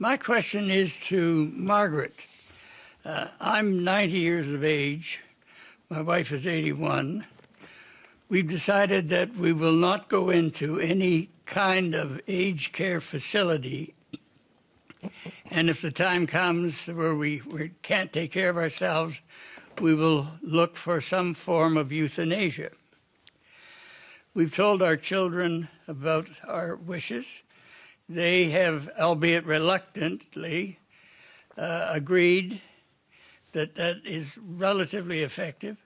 My question is to Margaret. I'm 90 years of age. My wife is 81. We've decided that we will not go into any kind of aged care facility. And if the time comes where we can't take care of ourselves, we will look for some form of euthanasia. We've told our children about our wishes. They have, albeit reluctantly, agreed that that is relatively effective.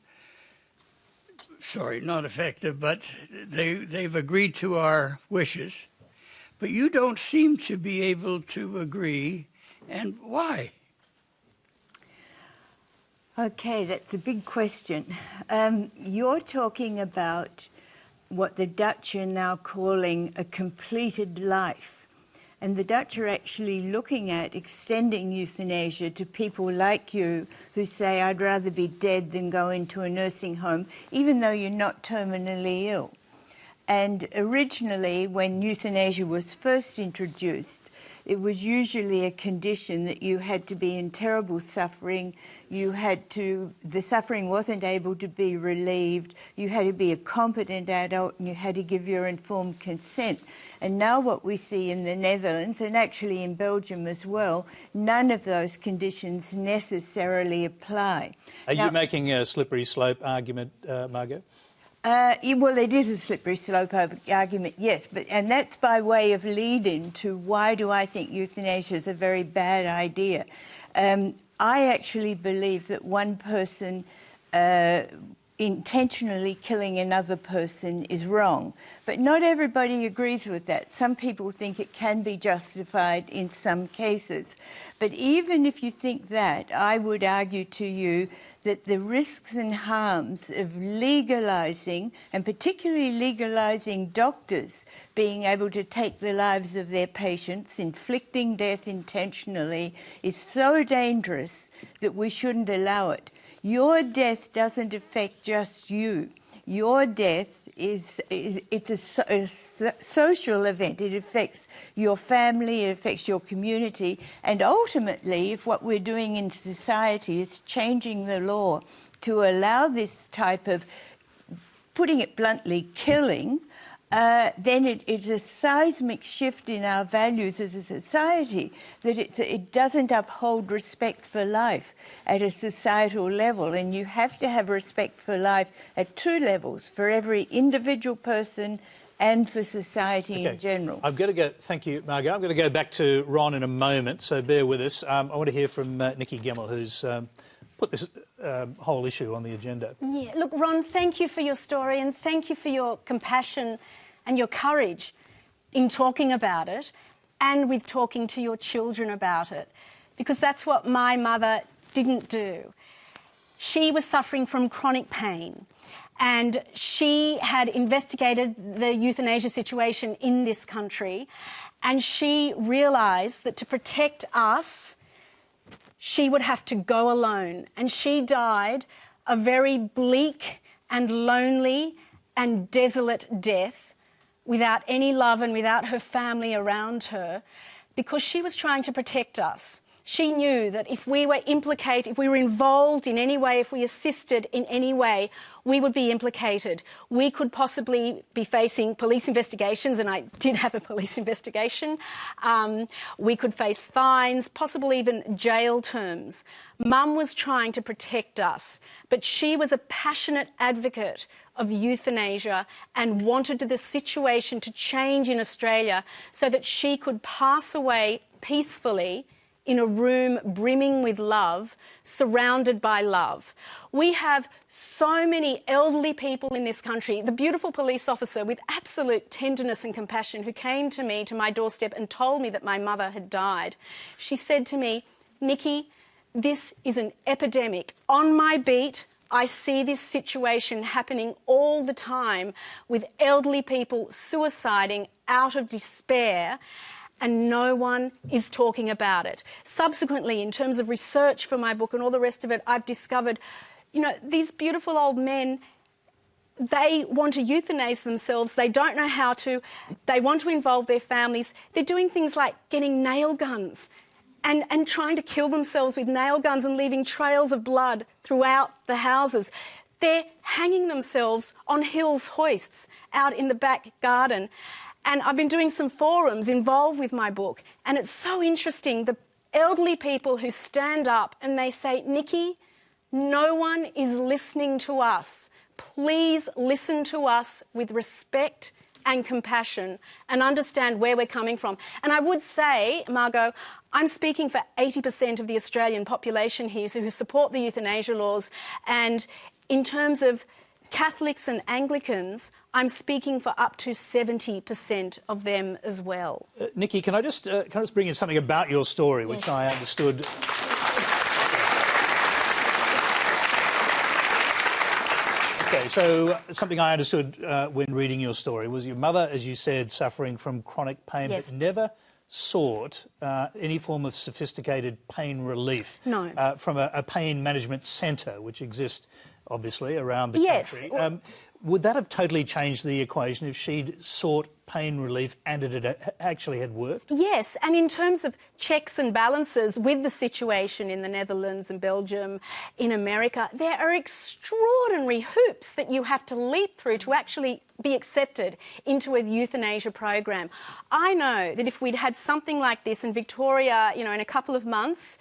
Sorry, not effective, but they've agreed to our wishes. But you don't seem to be able to agree, and why? Okay, that's a big question. You're talking about what the Dutch are now calling a completed life. And the Dutch are actually looking at extending euthanasia to people like you who say, I'd rather be dead than go into a nursing home, even though you're not terminally ill. And originally, when euthanasia was first introduced, it was usually a condition that you had to be in terrible suffering. The suffering wasn't able to be relieved. You had to be a competent adult and you had to give your informed consent. And now what we see in the Netherlands, and actually in Belgium as well, none of those conditions necessarily apply. Are you making a slippery slope argument, Margot? Well, it is a slippery slope argument, yes, and that's by way of lead-in to why do I think euthanasia is a very bad idea. I actually believe that one person intentionally killing another person is wrong, but not everybody agrees with that. Some people think it can be justified in some cases. But even if you think that, I would argue to you that the risks and harms of legalising, and particularly legalising doctors being able to take the lives of their patients, inflicting death intentionally, is so dangerous that we shouldn't allow it. Your death doesn't affect just you. Your death it's a social event. It affects your family, it affects your community, and ultimately, if what we're doing in society is changing the law to allow this type of, putting it bluntly, killing, then it's a seismic shift in our values as a society, that it doesn't uphold respect for life at a societal level. And you have to have respect for life at two levels, for every individual person and for society in general. I've got to go. Thank you, Margot. I'm going to go back to Ron in a moment, so bear with us. I want to hear from Nikki Gemmell, who's put this whole issue on the agenda. Yeah, look, Ron, thank you for your story and thank you for your compassion and your courage in talking about it and with talking to your children about it, because that's what my mother didn't do. She was suffering from chronic pain and she had investigated the euthanasia situation in this country, and she realised that to protect us, she would have to go alone. And she died a very bleak and lonely and desolate death without any love and without her family around her, because she was trying to protect us. She knew that if we were implicated, if we were involved in any way, if we assisted in any way, we would be implicated. We could possibly be facing police investigations, and I did have a police investigation. We could face fines, possibly even jail terms. Mum was trying to protect us, but she was a passionate advocate of euthanasia and wanted the situation to change in Australia so that she could pass away peacefully in a room brimming with love, surrounded by love. We have so many elderly people in this country. The beautiful police officer with absolute tenderness and compassion who came to me, to my doorstep, and told me that my mother had died. She said to me, Nikki, this is an epidemic. On my beat, I see this situation happening all the time with elderly people suiciding out of despair, and no one is talking about it. Subsequently, in terms of research for my book and all the rest of it, I've discovered, you know, these beautiful old men, they want to euthanize themselves. They don't know how to. They want to involve their families. They're doing things like getting nail guns and trying to kill themselves with nail guns and leaving trails of blood throughout the houses. They're hanging themselves on Hill's hoists out in the back garden. And I've been doing some forums involved with my book, and it's so interesting. The elderly people who stand up and they say, Nikki, no one is listening to us. Please listen to us with respect and compassion and understand where we're coming from. And I would say, Margot, I'm speaking for 80% of the Australian population here who support the euthanasia laws, and in terms of Catholics and Anglicans, I'm speaking for up to 70% of them as well. Nikki, can I just bring in something about your story, which I understood... Okay, so something I understood when reading your story was your mother, as you said, suffering from chronic pain, but never sought any form of sophisticated pain relief from a pain management centre, which exists, obviously, around the country. Would that have totally changed the equation if she'd sought pain relief and it actually had worked? Yes, and in terms of checks and balances with the situation in the Netherlands and Belgium, in America, there are extraordinary hoops that you have to leap through to actually be accepted into a euthanasia program. I know that if we'd had something like this in Victoria, you know, in a couple of months,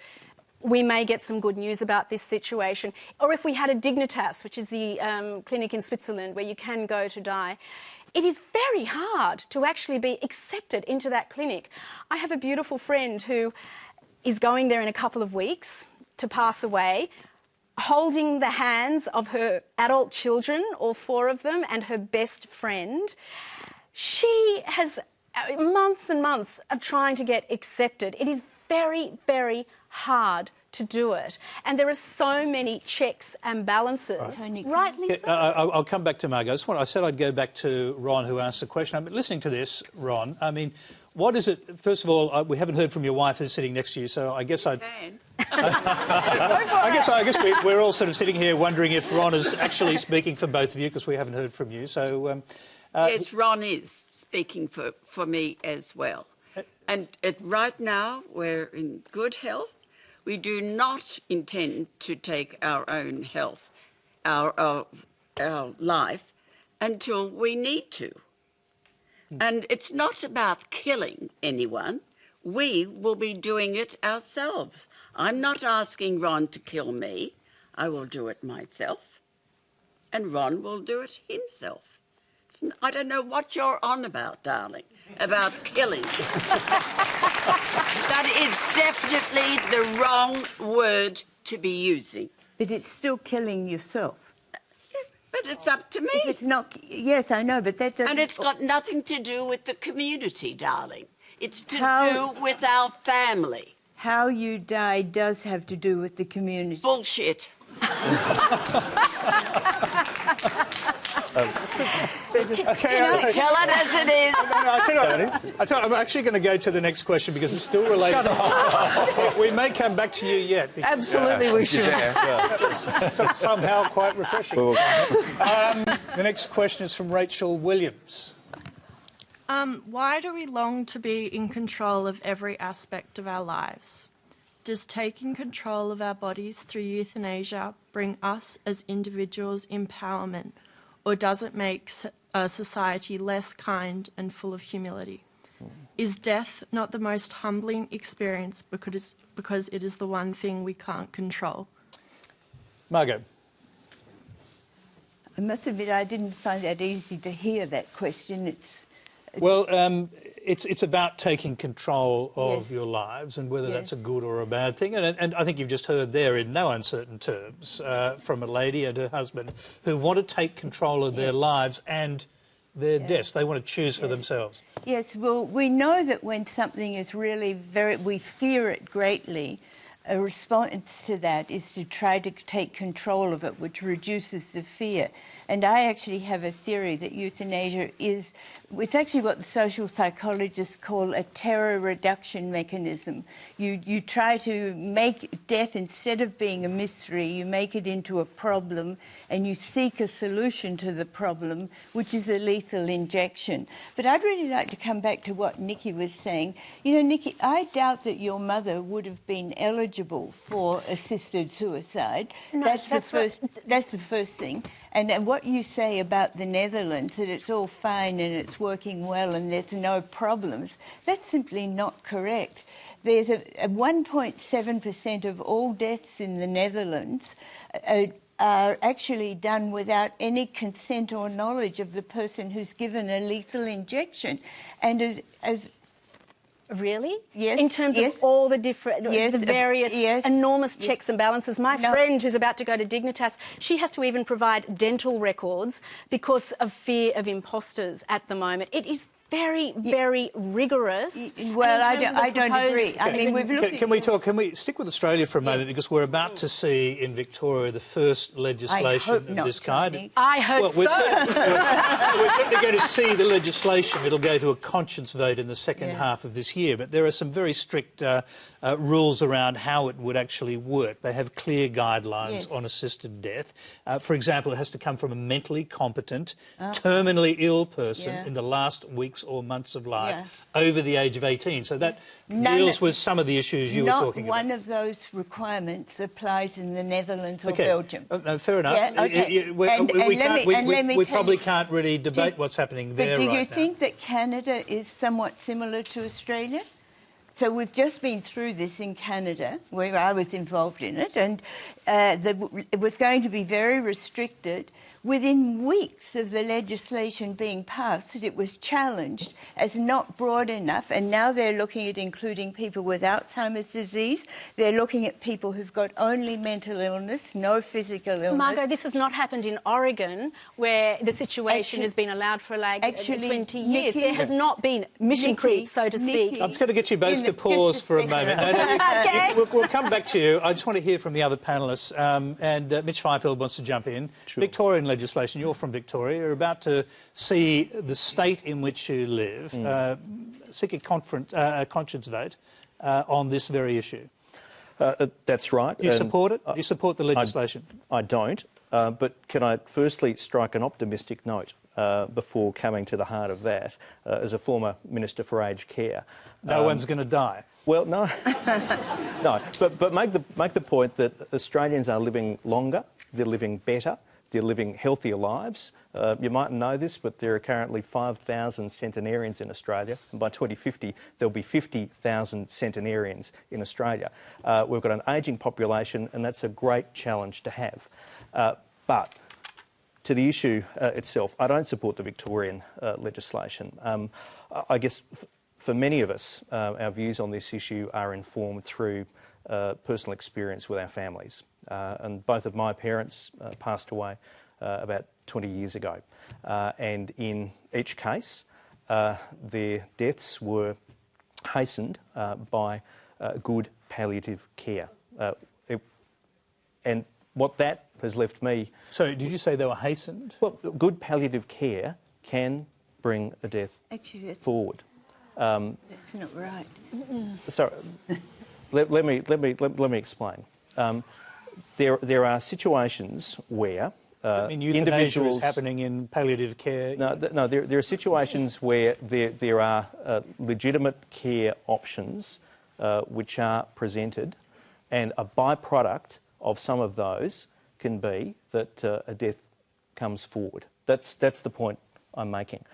we may get some good news about this situation. Or if we had a Dignitas, which is the clinic in Switzerland where you can go to die, it is very hard to actually be accepted into that clinic. I have a beautiful friend who is going there in a couple of weeks to pass away, holding the hands of her adult children, all 4 of them, and her best friend. She has months and months of trying to get accepted. It is very, very hard to do it. And there are so many checks and balances. Rightly so. I'll come back to Margot. I said I'd go back to Ron, who asked the question. I'm listening to this, Ron. I mean, what is it... First of all, we haven't heard from your wife who's sitting next to you, so I guess I'd... I guess we're all sort of sitting here wondering if Ron is actually speaking for both of you, because we haven't heard from you. So... yes, Ron is speaking for me as well. And right now, we're in good health. We do not intend to take our own health, our life, until we need to. And it's not about killing anyone. We will be doing it ourselves. I'm not asking Ron to kill me. I will do it myself. And Ron will do it himself. I don't know what you're on about, darling, about killing. That is definitely the wrong word to be using. But it's still killing yourself. But it's up to me. If it's not... Yes, I know, but that doesn't... And it's got nothing to do with the community, darling. It's to do with our family. How you die does have to do with the community. Bullshit. Tell it as it is. I tell you, I'm actually going to go to the next question because it's still related. We may come back to you yet. Absolutely, we should. Somehow quite refreshing. The next question is from Rachel Williams. Why do we long to be in control of every aspect of our lives? Does taking control of our bodies through euthanasia bring us as individuals empowerment, or does it make society less kind and full of humility? Is death not the most humbling experience because it is the one thing we can't control? Margot. I must admit I didn't find that easy to hear that question. Well, it's about taking control of your lives and whether that's a good or a bad thing. And I think you've just heard there in no uncertain terms from a lady and her husband who want to take control of their lives and their deaths. They want to choose for themselves. Yes, well, we know that when something is really we fear it greatly, a response to that is to try to take control of it, which reduces the fear. And I actually have a theory that euthanasia it's actually what the social psychologists call a terror reduction mechanism. You try to make death, instead of being a mystery, you make it into a problem, and you seek a solution to the problem, which is a lethal injection. But I'd really like to come back to what Nikki was saying. You know, Nikki, I doubt that your mother would have been eligible for assisted suicide. No, That's the first thing. And what you say about the Netherlands, that it's all fine and it's working well and there's no problems, that's simply not correct. There's a 1.7% of all deaths in the Netherlands are actually done without any consent or knowledge of the person who's given a lethal injection. And as Really? Yes. In terms yes, of all the different, yes, the various yes, enormous checks and balances. My No. friend who's about to go to Dignitas, she has to even provide dental records because of fear of imposters at the moment. It is very, very rigorous. Well, I don't agree. I mean, we've looked Can we stick with Australia for a moment, because we're about to see in Victoria the first legislation hope of not, this kind. Tony. I hope We're so. certainly going to see the legislation. It'll go to a conscience vote in the second half of this year. But there are some very strict rules around how it would actually work. They have clear guidelines on assisted death. For example, it has to come from a mentally competent, terminally ill person in the last weeks or months of life over the age of 18. So that deals with some of the issues you were talking about. Not one of those requirements applies in the Netherlands or Belgium. No, fair enough. Yeah, okay. We probably can't really debate what's happening there But do you right now. think that Canada is somewhat similar to Australia? So we've just been through this in Canada, where I was involved in it, and it was going to be very restricted. Within weeks of the legislation being passed, it was challenged as not broad enough, and now they're looking at including people with Alzheimer's disease. They're looking at people who've got only mental illness, no physical illness. Margot, this has not happened in Oregon, where the situation has been allowed for 20 years. Nikki, there has not been mission creep, so to speak. Nikki, I'm just going to get you both to pause for a moment. Okay. We'll come back to you. I just want to hear from the other panellists. And Mitch Fifield wants to jump in. Sure. Victorian legislation, you're from Victoria, you're about to see the state in which you live seek a conscience vote on this very issue. That's right. Do you support it? Do you support the legislation? I don't. But can I firstly strike an optimistic note before coming to the heart of that? As a former Minister for Aged Care, No one's going to die. well, no, no. But make the point that Australians are living longer, they're living better, they're living healthier lives. You mightn't know this, but there are currently 5,000 centenarians in Australia, and by 2050 there'll be 50,000 centenarians in Australia. We've got an ageing population, and that's a great challenge to have. But to the issue itself, I don't support the Victorian legislation. I guess for many of us, our views on this issue are informed through personal experience with our families. And both of my parents passed away about 20 years ago. And in each case, their deaths were hastened by good palliative care. And what that has left me... So did you say they were hastened? Well, good palliative care can bring a death forward. That's not right. Sorry, let me explain. There are situations where euthanasia individuals is happening in palliative care. No, there are situations where there are legitimate care options which are presented, and a byproduct of some of those can be that a death comes forward. That's the point I'm making,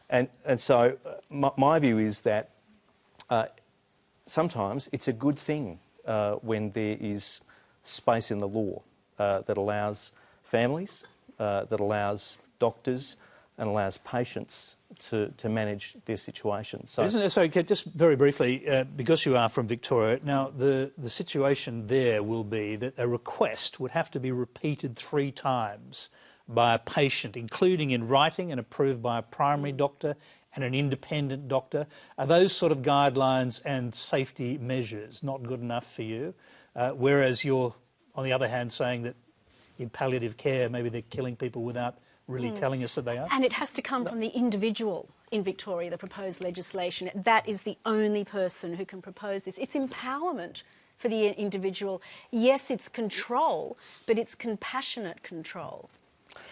and so my view is that sometimes it's a good thing when there is space in the law that allows families, that allows doctors and allows patients to manage their situation. So, isn't it, sorry, just very briefly, because you are from Victoria, now the situation there will be that a request would have to be repeated 3 times by a patient, including in writing and approved by a primary doctor and an independent doctor. Are those sort of guidelines and safety measures not good enough for you? Whereas you're, on the other hand, saying that in palliative care, maybe they're killing people without really telling us that they are? And it has to come from the individual in Victoria, the proposed legislation. That is the only person who can propose this. It's empowerment for the individual. Yes, it's control, but it's compassionate control.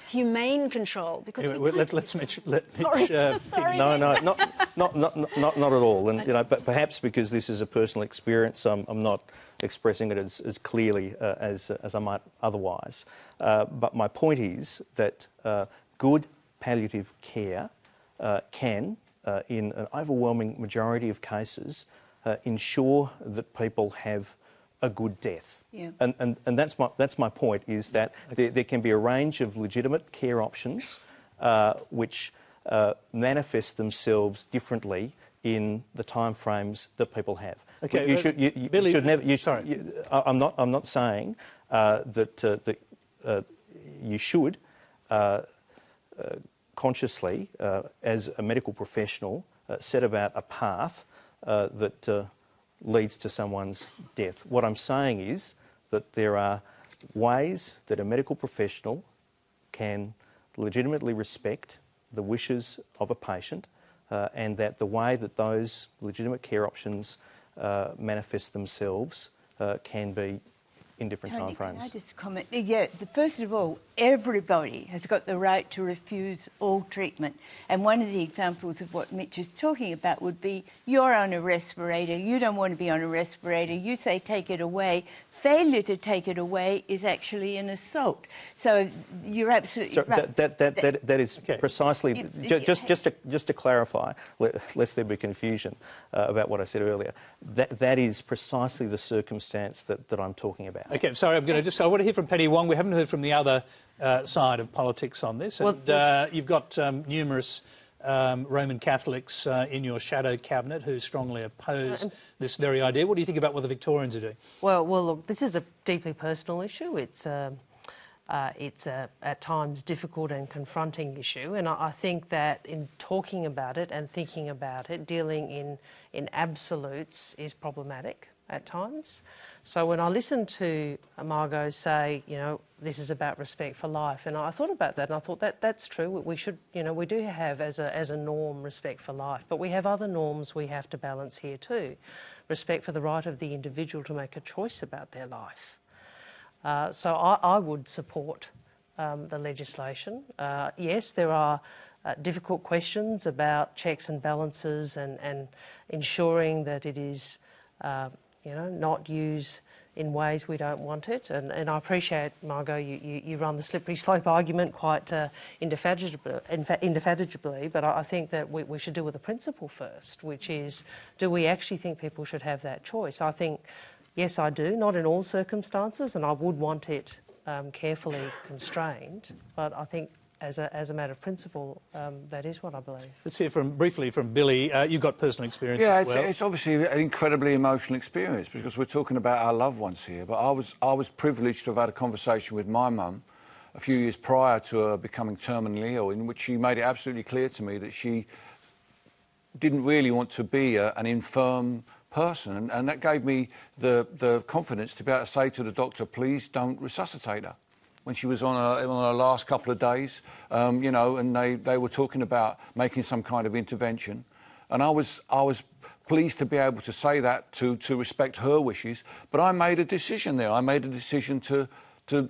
Humane control, because Anyway, let's Mitch. Sorry. Finish. No, not at all. And but perhaps because this is a personal experience, I'm not expressing it as clearly as I might otherwise. But my point is that good palliative care can, in an overwhelming majority of cases, ensure that people have a good death. Yeah. And that's my point, is that there can be a range of legitimate care options which manifest themselves differently in the timeframes that people have. Okay, you should never. Sorry, I'm not saying that you should consciously, as a medical professional, set about a path that leads to someone's death. What I'm saying is that there are ways that a medical professional can legitimately respect the wishes of a patient, and that the way that those legitimate care options manifest themselves can be in different Tony, timeframes. can I just comment? Yeah, first of all, everybody has got the right to refuse all treatment. And one of the examples of what Mitch is talking about would be, you're on a respirator, you don't want to be on a respirator, you say take it away. Failure to take it away is actually an assault. So you're absolutely right. That is precisely, just to clarify, lest there be confusion about what I said earlier, that is precisely the circumstance that I'm talking about. Okay, sorry, I want to hear from Penny Wong. We haven't heard from the other side of politics on this. And you've got numerous Roman Catholics in your shadow cabinet who strongly oppose this very idea. What do you think about what the Victorians are doing? Well, look, this is a deeply personal issue. It's a at times difficult and confronting issue, and I think that in talking about it and thinking about it, dealing in absolutes is problematic at times. So when I listen to Margot say, you know, this is about respect for life, and I thought about that, and I thought that's true. We should, you know, we do have as a norm respect for life, but we have other norms we have to balance here too. Respect for the right of the individual to make a choice about their life. So I would support the legislation. Yes, there are difficult questions about checks and balances and ensuring that it is, you know, not used in ways we don't want it. And I appreciate, Margot, you run the slippery slope argument quite indefatigably, but I think that we should deal with the principle first, which is, do we actually think people should have that choice? I think, yes, I do, not in all circumstances, and I would want it carefully constrained, but I think as a matter of principle, that is what I believe. Let's hear briefly from Billy. You've got personal experience as well. It's obviously an incredibly emotional experience because we're talking about our loved ones here. But I was privileged to have had a conversation with my mum a few years prior to her becoming terminally ill, in which she made it absolutely clear to me that she didn't really want to be an infirm person, and that gave me the confidence to be able to say to the doctor, please don't resuscitate her. When she was on her last couple of days, you know, and they were talking about making some kind of intervention. And I was pleased to be able to say that to respect her wishes, but I made a decision there. I made a decision to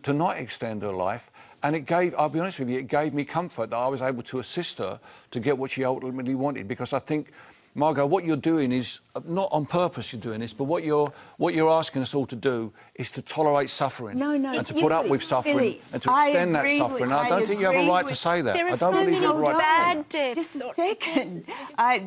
not extend her life, and it gave, I'll be honest with you, it gave me comfort that I was able to assist her to get what she ultimately wanted, because I think, Margot, what you're doing is, not on purpose you're doing this, but what you're asking us all to do is to tolerate suffering. And to put up with suffering, Billy, and to extend that suffering. I don't think you have a right to say that. There are I don't so believe you have a many right bad to say that. deaths. Just a second.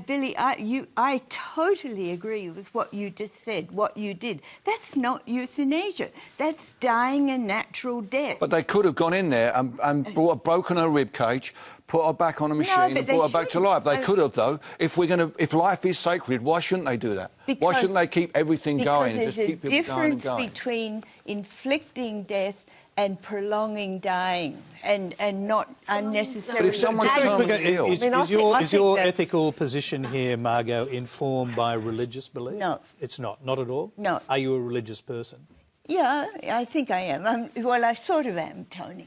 Billy, I totally agree with what you just said, what you did. That's not euthanasia. That's dying a natural death. But they could have gone in there and broken her rib cage, put her back on a machine and brought her back to life. They could have, though. If life is sacred, why shouldn't they do that? Why shouldn't they keep everything going and just keep people going and going? There's a difference between inflicting death and prolonging dying and not unnecessarily. But if someone's terminally ill... Is I think your that's- ethical position here, Margot, informed by religious belief? No. It's not? Not at all? No. Are you a religious person? Yeah, I think I am. Well, I sort of am, Tony.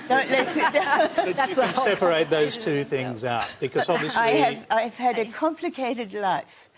Don't let's But you can separate those two things out, because obviously... I've had a complicated life.